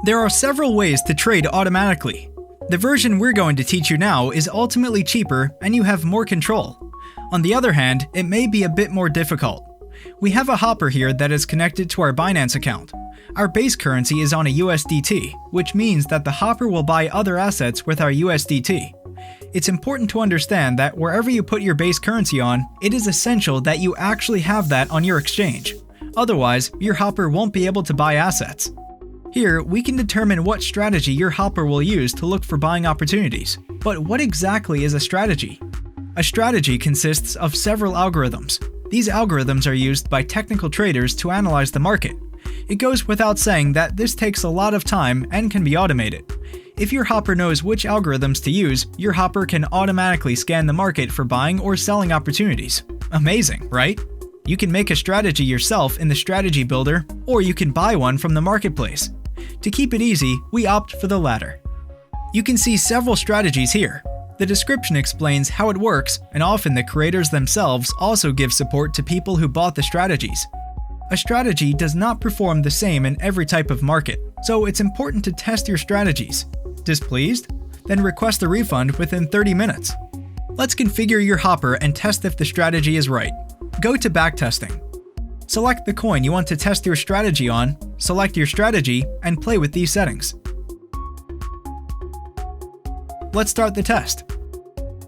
There are several ways to trade automatically. The version we're going to teach you now is ultimately cheaper and you have more control. On the other hand, it may be a bit more difficult. We have a hopper here that is connected to our Binance account. Our base currency is on a USDT, which means that the hopper will buy other assets with our USDT. It's important to understand that wherever you put your base currency on, it is essential that you actually have that on your exchange. Otherwise, your hopper won't be able to buy assets. Here, we can determine what strategy your hopper will use to look for buying opportunities. But what exactly is a strategy? A strategy consists of several algorithms. These algorithms are used by technical traders to analyze the market. It goes without saying that this takes a lot of time and can be automated. If your hopper knows which algorithms to use, your hopper can automatically scan the market for buying or selling opportunities. Amazing, right? You can make a strategy yourself in the strategy builder, or you can buy one from the marketplace. To keep it easy, we opt for the latter. You can see several strategies here. The description explains how it works, and often the creators themselves also give support to people who bought the strategies. A strategy does not perform the same in every type of market, so it's important to test your strategies. Displeased? Then request a refund within 30 minutes. Let's configure your hopper and test if the strategy is right. Go to backtesting. Select the coin you want to test your strategy on, select your strategy, and play with these settings. Let's start the test.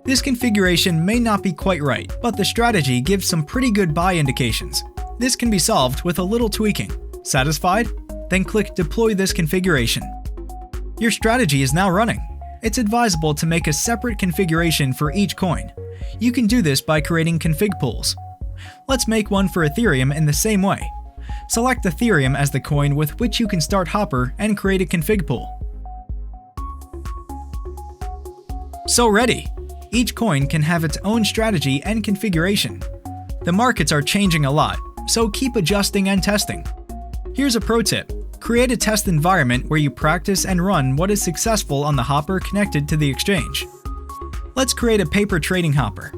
This configuration may not be quite right, but the strategy gives some pretty good buy indications. This can be solved with a little tweaking. Satisfied? Then click Deploy this configuration. Your strategy is now running. It's advisable to make a separate configuration for each coin. You can do this by creating config pools. Let's make one for Ethereum in the same way. Select Ethereum as the coin with which you can start Hopper and create a config pool. So ready! Each coin can have its own strategy and configuration. The markets are changing a lot, so keep adjusting and testing. Here's a pro tip. Create a test environment where you practice and run what is successful on the hopper connected to the exchange. Let's create a paper trading hopper.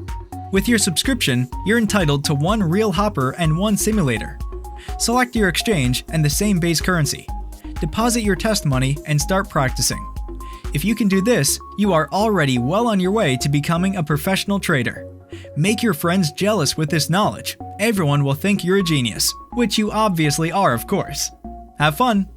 With your subscription, you're entitled to one real hopper and one simulator. Select your exchange and the same base currency. Deposit your test money and start practicing. If you can do this, you are already well on your way to becoming a professional trader. Make your friends jealous with this knowledge. Everyone will think you're a genius, which you obviously are, of course. Have fun!